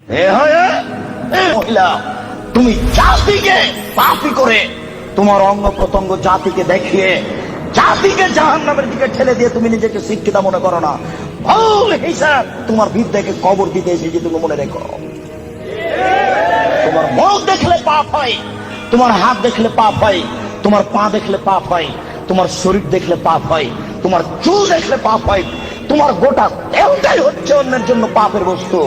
মহিলা, তুমি জাতিকে পাপী করে, তোমার অঙ্গ প্রত্যঙ্গ জাতিকে দেখিয়ে জাতিকে জাহান্নামের দিকে ঠেলে দিয়ে তুমি নিজেকে শিক্ষিত মনে করো না। ভুল হিসাব তোমার বিদ্যাকে কবর দিতে এসেছি, তুমি মনে রেখো। তোমার মুখ দেখলে পাপ হয়, তোমার হাত দেখলে পাপ হয়, তোমার পা দেখলে পাপ হয়, তোমার শরীর দেখলে পাপ হয়, তোমার চুল দেখলে পাপ হয়, তোমার গোটা দেহটাই হচ্ছে অন্যের জন্য পাপের বস্তু।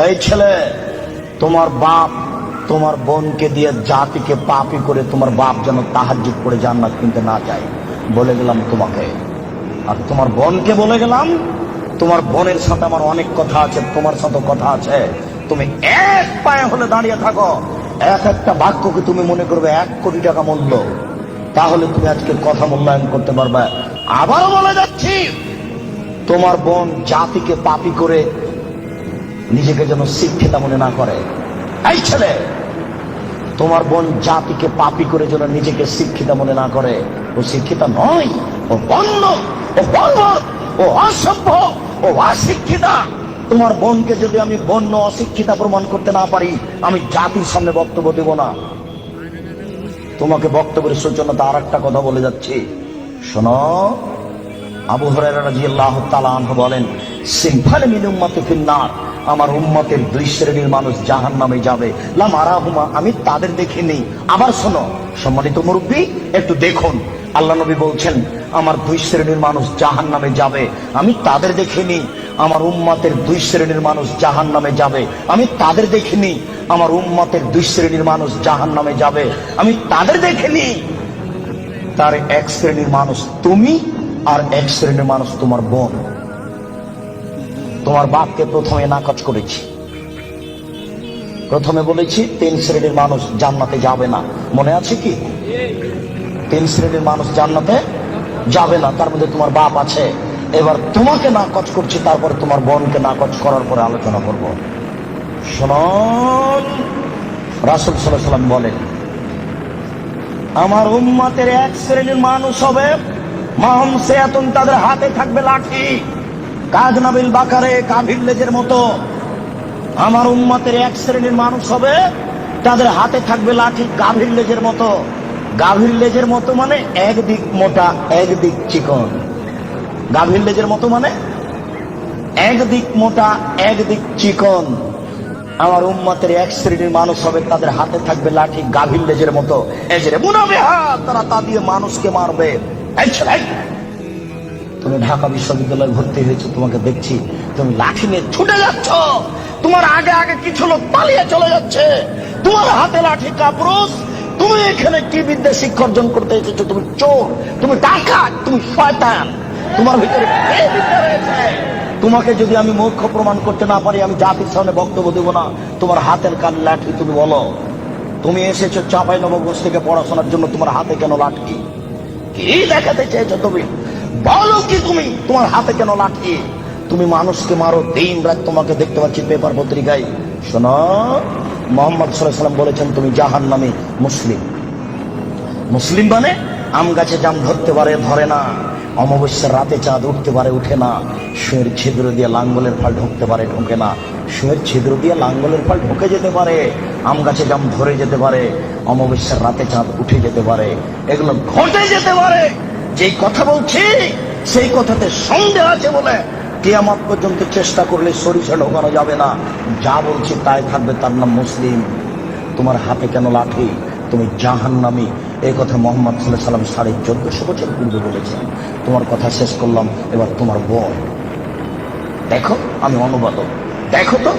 এই ছেলে, তোমার বাপ তোমার বোনকে দিয়ে জাতিকে পাপী করে তোমার বাপ যেন তাহাজ্জুদ পড়ে জান্নাত কিনতে না যায়, বলে গেলাম তোমাকে। আর তোমার বোনকে বলে গেলাম, তোমার বোনের সাথে আমার অনেক কথা আছে, তোমার সাথে কথা আছে। তুমি এক পায়ে হলে দাঁড়িয়ে থাকো, এক একটা বাক্যকে তুমি মনে করবে 1 কোটি টাকা মূল্য, তাহলে তুমি আজকে কথা মূল্যায়ন করতে পারবে। আবারও বলে যাচ্ছি, তোমার বোন জাতিকে পাপী করে নিজেকে যেন শিক্ষিতা মনে না করে। এই ছেলে, তোমার বোন জাতিকে পাপী করে যেন নিজেকে শিক্ষিতা মনে না করে। ও শিক্ষিতা নয়, ও বন্য, ও বর্বর, ও অসভ্য, ও অশিক্ষিতা। তোমার বোনকে যদি আমি বন্য অশিক্ষিতা প্রমাণ করতে না পারি, আমি জাতির সামনে বক্তব্য দেব না। তোমাকে বক্তব্যের সূচনাতে আর একটা কথা বলে যাচ্ছি, শোনো। আবু হুরায়রা রাদিয়াল্লাহু তাআলা আনহু বলেন, সিনফান মিন উম্মতি ফিন্নার, আমার উম্মতের 2 শ্রেণীর মানুষ জাহান্নামে যাবে, লা মারাহুমা, আমি তাদের দেখিনি। আবার শোনো সম্মানিত মুরব্বী, একটু দেখুন, আল্লাহ নবী বলছেন আমার 2 শ্রেণীর মানুষ জাহান্নামে যাবে, আমি তাদের দেখিনি। আমার উম্মতের 2 শ্রেণীর মানুষ জাহান্নামে যাবে, আমি তাদের দেখিনি। আমার উম্মতের 2 শ্রেণীর মানুষ জাহান্নামে যাবে, আমি তাদের দেখিনি। তার 1 শ্রেণীর মানুষ তুমি, আর 1 শ্রেণীর মানুষ তোমার বোন। তোমার বাপকে প্রথমে নাকচ করেছি, প্রথমে বলেছি 3 শ্রেণীর মানুষ জান্নাতে যাবে না, মনে আছে কি? 3 শ্রেণীর মানুষ জান্নাতে যাবে না, তার মধ্যে তোমার বাপ আছে। এবার তোমাকে নাকচ করছি, তারপরে তোমার বোনকে নাকচ করার পরে আলোচনা করব। শুনুন, রাসূল সাল্লাল্লাহু আলাইহি ওয়াসাল্লাম বলেন, আমার উম্মতের 1 শ্রেণীর মানুষ হবে মাহুম সিয়াতুন, তাদের হাতে থাকবে লাঠি, কাজনাবিল বাকারে, গাভীর লেজের মতো। আমার উম্মতের 1 শ্রেণীর মানুষ হবে, তাদের হাতে থাকবে লাঠি, গাভীর লেজের মতো। গাভীর লেজের মতো মানে একদিক মোটা একদিক চিকন। গাভীর লেজের মতো মানে একদিক মোটা একদিক চিকন। আমার উম্মতের 1 শ্রেণীর মানুষ হবে, তাদের হাতে থাকবে লাঠি, গাভীর লেজের মতো। এজরে মুনাবিহা, তারা তা দিয়ে মানুষকে মারবে। এই ছেলে, তুমি ঢাকা বিশ্ববিদ্যালয়ে ভর্তি হয়েছো, তোমাকে দেখছি তুমি লাঠি নিয়ে ছুটে যাচ্ছ, তোমার আগে আগে কিছু লোক পালিয়ে চলে যাচ্ছে, তোমার হাতে লাঠি কাপুরুষ। তুমি এখানে কি বিদ্যা শিক্ষা অর্জন করতে এসেছো? তুমি চোর, তুমি ডাকাত, তুমি শয়তান, তোমার ভিতরে কে বিদ্যা রয়েছে? তোমাকে যদি আমি মূর্খ প্রমাণ করতে না পারি, আমি জাতির সামনে বক্তব্য দেব না। তোমার হাতের কান লাঠি, তুমি বলো। তুমি এসেছো চাঁপাইনবাবগঞ্জ থেকে পড়াশোনার জন্য, তোমার হাতে কেন লাঠি? কি দেখাতে চেয়েছো তুমি? বলো কি তুমি, তোমার হাতে কেন লাঠি? তুমি মানুষকে মারো, দিন রাত তোমাকে দেখতে পাচ্ছি পেপার পত্রিকায়। শোনো, মুহাম্মদ সাল্লাল্লাহু আলাইহি ওয়াসাল্লাম বলেছেন তুমি জাহান্নামী মুসলিম। মুসলিম মানে আম গাছে জাম ধরতে পারে, ধরে না। অমাবস্যার রাতে চাঁদ উঠতে পারে, উঠে না। শুঁয়ের ছিদ্র দিয়ে লাঙ্গলের ফাল ঢুকতে পারে, ঢোকে না। শুঁয়ের ছিদ্র দিয়ে লাঙ্গলের ফাল ঢুকে যেতে পারে, আম গাছে জাম ধরে যেতে পারে, অমাবস্যার রাতে চাঁদ উঠে যেতে পারে, এগুলো ঘটে যেতে পারে। যেই কথা বলছি সেই কথাতে সন্দেহ আছে বলে কিয়ামত পর্যন্ত চেষ্টা করলে সরিষা ঢোকানো যাবে না। যা বলছি তাই থাকবে, তার নাম মুসলিম। তোমার হাতে কেন লাঠি? তুমি জাহান্নামী। এই কথা মুহাম্মদ সাল্লাল্লাহু আলাইহি ওয়াসাল্লাম 1450 বছর পূর্বে বলেছেন। তোমার কথা শেষ করলাম, এবার তোমার বোন। দেখো, আমি অনুবাদক। দেখো তো,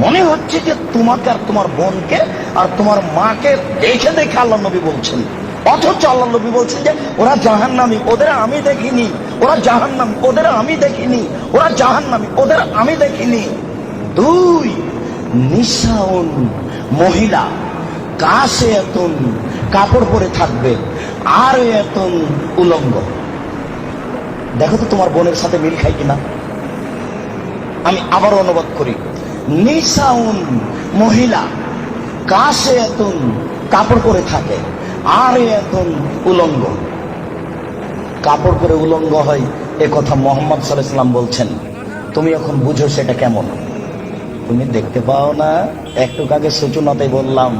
মনে হচ্ছে যে তোমাকে আর তোমার বোনকে আর তোমার মাকে দেখে দেখে আল্লাহ নবী বলছেন, অথচ আল্লাহ নবী বলছেন যে ওরা জাহান্নামী, ওদের আমি দেখিনি। ওরা জাহান্নামী, ওদের আমি দেখিনি। ওরা জাহান্নামী, ওদের আমি দেখিনি। 2, নিসাউন, মহিলা, কাশে এতন, কাপড় পরে থাকবে, আর এতন, উলঙ্গ। দেখো তো তোমার বোনের সাথে মিল খাই কিনা। আমি আবার অনুবাদ করি, নিসাউন, মহিলা, কাশে এতন, কাপড় পরে থাকে, আর এতন, উলঙ্গ। কাপড় পরে উলঙ্গ হয়, এ কথা মুহাম্মদ সাল্লাল্লাহু আলাইহি ওয়াসাল্লাম বলছেন। তুমি এখন বুঝো সেটা কেমন। তুমি দেখতে পাও না, একটু আগে সূচনাতে বললাম,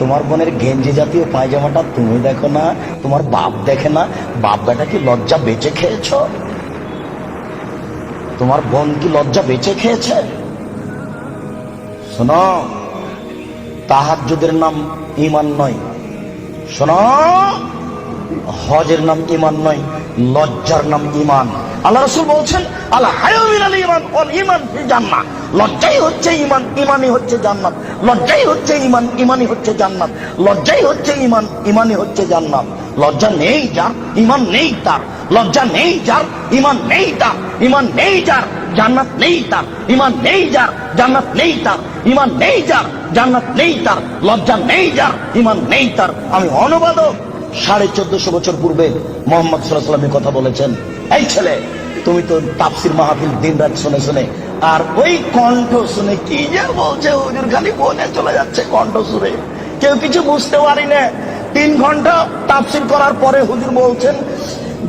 তোমার বোনের গেঞ্জি জাতীয় পায়জামাটা তুমি দেখো না, তোমার বাপ দেখে না। বাপ বেটা কি লজ্জা বেঁচে খেয়েছ? তোমার বোন কি লজ্জা বেঁচে খেয়েছে? শোনো, তাহাজ্জুদের নাম ঈমান নয়। শোনো, হজের নাম ঈমান নয়, লজ্জার নাম ঈমান। আল্লাহ রাসূল বলছেন, আল হায়া মিনাল ঈমান ওয়াল ঈমান ফিল জান্নাহ। লজ্জাই হচ্ছে ঈমান, ঈমানই হচ্ছে জান্নাত। লজ্জাই হচ্ছে ঈমান, ঈমানই হচ্ছে জান্নাত। লজ্জাই হচ্ছে ঈমান, ঈমানই হচ্ছে জান্নাত। লজ্জা নেই যার, ঈমান নেই তার। লজ্জা নেই যার, ঈমান নেই তার। ঈমান নেই যার, জান্নাত নেই তার। ঈমান নেই যার, জান্নাত নেই তার। ঈমান নেই যার, জান্নাত নেই তার। লজ্জা নেই যার, ঈমান নেই তার। আমি অনুবাদক। 1450 বছর পূর্বে মুহাম্মদ সাল্লাল্লাহু আলাইহি ওয়াসাল্লাম কথা বলেছেন। এই ছেলে, তুমি তো তাফসীর মাহফিল দিন রাত শুনে শুনে, আর ওই কণ্ঠ শুনে কি যে বলছে, হুজুর খালি বনে চলে যাচ্ছে কণ্ঠ শুনে, কেউ কিছু বুঝতে পারি না। 3 ঘন্টা তাফসীর করার পরে হুজুর বলছেন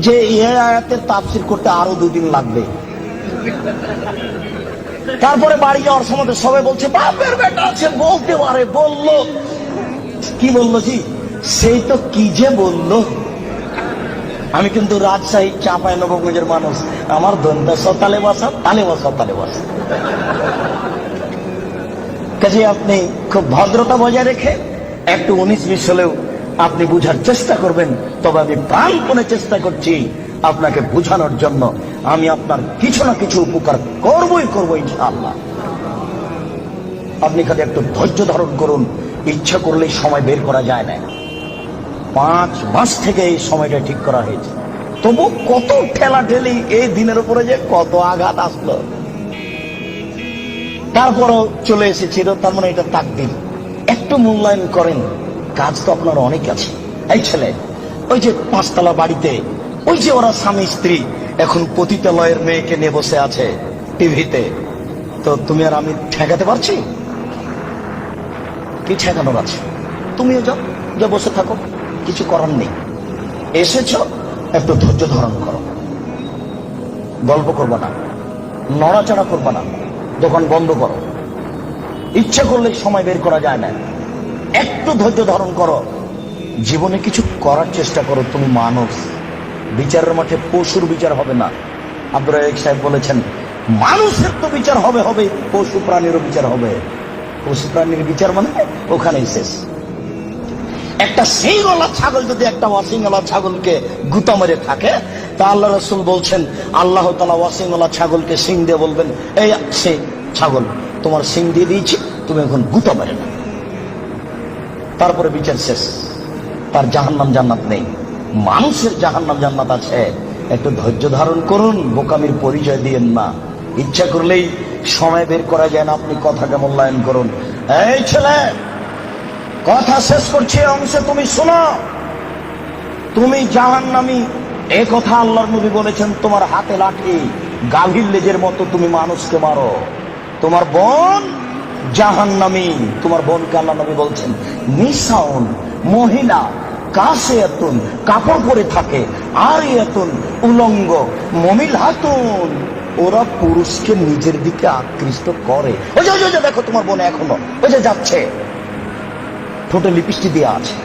যে এই আয়াতের তাফসীর করতে আরো 2 দিন লাগবে। তারপরে বাড়ি যাওয়ার সময় সবাই বলছে, বাপের বেটা আছে, বলতে পারে, বললো কি বললো জি, সেই তো কি যে বললো। আমি কিন্তু রাজশাহী চাঁপাইনবাবগঞ্জের মানুষ, আমার দন্তা সতালে বসা, তালে বসা, তালে বসা। কাজে আপনি খুব ভদ্রতা বজায় রেখে একটু 19-20 হলেও আপনি বুঝার চেষ্টা করবেন। তবে আমি প্রাণপণে চেষ্টা করছি আপনাকে বুঝানোর জন্য। আমি আপনার কিছু না কিছু উপকার করবই করবো ইনশাআল্লাহ। আপনি খালি একটু ধৈর্য ধারণ করুন। ইচ্ছা করলেই সময় বের করা যায় না। 5 মাস থেকে এই সময়টা ঠিক করা হয়েছে, তবু কত ঠেলা ঠেলি, এই দিনের উপরে যে কত আঘাত আসলো, তারপরও চলে এসেছিল। তার মানে এটা তাকদীর। একটু মূল্যায়ন করেন, কাজ তো আপনার অনেক আছে। এই ছেলে, ওই যে 5 তলা বাড়িতে, ওই যে ওরা স্বামী স্ত্রী এখন পতিতালয়ের মেয়েকে নিয়ে বসে আছে টিভিতে, তো তুমি আর আমি ঠেকাতে পারছি? কি ঠেকানোর আছে? তুমিও যাও, যা বসে থাকো, কিছু করার নেই। এসেছো, একটু ধৈর্য ধারণ করো। গল্প করবো না, নড়াচড়া করবো না, দোকান বন্ধ করো। ইচ্ছা করলে সময় বের করা যায় না। একটু ধৈর্য ধারণ করো, জীবনে কিছু করার চেষ্টা করো। তুমি মানুষ, বিচারের মাঠে পশুর বিচার হবে না। আব্দুর রাজ্জাক সাহেব বলেছেন, মানুষের তো বিচার হবে হবে, পশু প্রাণীরও বিচার হবে। পশু প্রাণীর বিচার মানে ওখানেই শেষ। একটা সিংওয়ালা ছাগল যদি একটা অসিংওয়ালা ছাগলকে গুতা মেরে থাকে, তা আল্লাহ রাসূল বলছেন, আল্লাহ তাআলা অসিংওয়ালা ছাগলকে সিং দিয়ে বলবেন, এই সে ছাগল, তোমার সিং দিয়ে দিয়েছি, তুমি এখন গুতা মেরে না। তারপরে বিচার শেষ। তার জাহান্নাম জান্নাত নেই। মানুষের জাহান্নাম জান্নাত আছে। একটু ধৈর্য ধারণ করুন, বোকামির পরিচয় দিয়েন না। ইচ্ছা করলেই সময় বের করা যায় না। আপনি কথাকে মূল্যায়ন করুন। এই ছেলে, কথা শেষ করছি, অংশে তুমি শোনো। তুমি জাহান্নামী, এ কথা আল্লাহর নবী বলেছেন। তোমার হাতে লাঠি, গাভীর লেজের মতো তুমি মানুষকে মারো। তোমার বোন জাহান্নামী। তোমার বোনকে আল্লাহ নবী বলছেন নিসাউন, মহিলা, কাসিয়াতুন, কাপড় পরে থাকে, আরিয়াতুন, উলঙ্গ, মুমিলহাতুন, ওরা পুরুষকে নিজের দিকে আকৃষ্ট করে। ওই যে দেখো তোমার বোন এখনো ওই যে যাচ্ছে, ঠোঁটে লিপস্টিক দিয়ে আছে।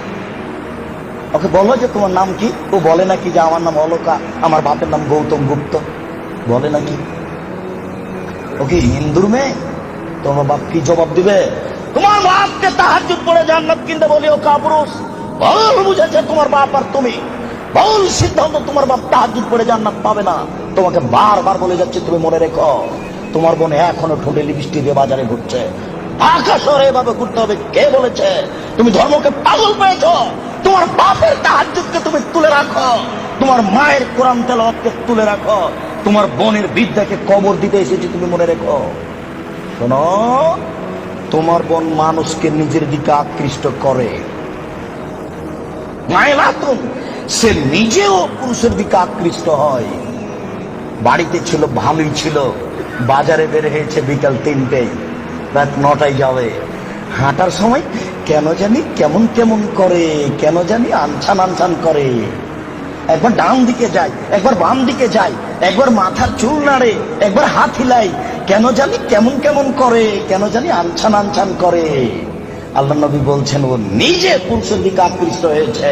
ওকে বলো যে তোমার নাম কি? ও বলে নাকি যে আমার নাম অলকা, আমার বাপের নাম গৌতম গুপ্ত, বলে নাকি? ওকে হিন্দুর মেয়ে, তোমার বাপ কি জবাব দিবে? তোমার বাপকে তাহাজ্জুদ পড়ে জান্নাত কিনতে বলি, ও কাপুরুষ। ভুল বুঝেছে তোমার বাপ আর তুমি, ভুল সিদ্ধান্ত। তোমার বাপ তাহাজ্জুদ পড়ে জান্নাত পাবে না। তোমাকে বারবার বলে যাচ্ছে, তুমি মনে রেখো, তোমার বোন এখনো ঠোঁটে লিপস্টিক দিয়ে বাজারে ঘুরছে। ঢাকা শহরে এভাবে ঘুরতে হবে কে বলেছে? তুমি ধর্মকে পাগল পেয়েছ। তোমার বাপের তাহাজ্জুদকে তুমি তুলে রাখো, তোমার মায়ের কোরআন তেলাওয়াতকে তুলে রাখো, তোমার বোনের বিদ্যাকে কবর দিতে এসেছি, তুমি মনে রেখো। শোনো, তোমার বোন মানুষকে নিজের দিকে আকৃষ্ট করে। মাইলাতুন, সে নিজেও পুরুষের দিকে আকৃষ্ট হয়। বাড়িতে ছিল ভালোই ছিল, বাজারে বের হয়েছে বিকাল 3টায়, রাত 9টায় যাবে। হাঁটার সময় কেন জানি কেমন কেমন করে, কেন জানি আনছান আনছান করে। একবার ডান দিকে যায়, একবার বাম দিকে যায়, একবার মাথার চুল নাড়ে, একবার হাত হিলাই, কেন জানি কেমন কেমন করে, কেন জানি আনছান আনছান করে। আল্লাহ নবী বলছেন ও নিজে পুরুষের দিকে আকৃষ্ট হয়েছে।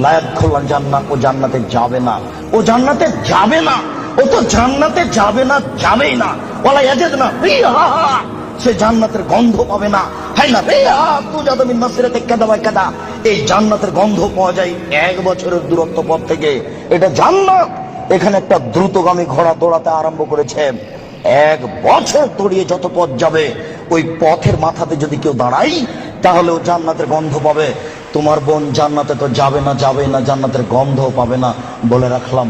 লায়াত খোলা জান্নাত, ও জান্নাতে যাবে না, ও জান্নাতে যাবে না, ও তো জান্নাতে যাবে না, যাবেই না। ওলা ইয়াজিদ না রিহা, সে জান্নাতের গন্ধ পাবে না। হাই না রিহা তুজাদু মিন মাসিরাতি কাদা ওয়া কাদা, এই জান্নাতের গন্ধ পাওয়া যায় 1 বছরের দূরত্ব পথ থেকে। এটা জান্নাত। এখানে একটা দ্রুতগামী ঘোড়া দৌড়াতে আরম্ভ করেছে। 1 বছর দৌড়িয়ে যত পথ যাবে, ওই পথের মাথাতে যদি কেউ দাঁড়াই, তাহলে ও জান্নাতের গন্ধ পাবে। তোমার বোন জান্নাতে তো যাবে না, যাবে না, জান্নাতের গন্ধ পাবে না। বলে রাখলাম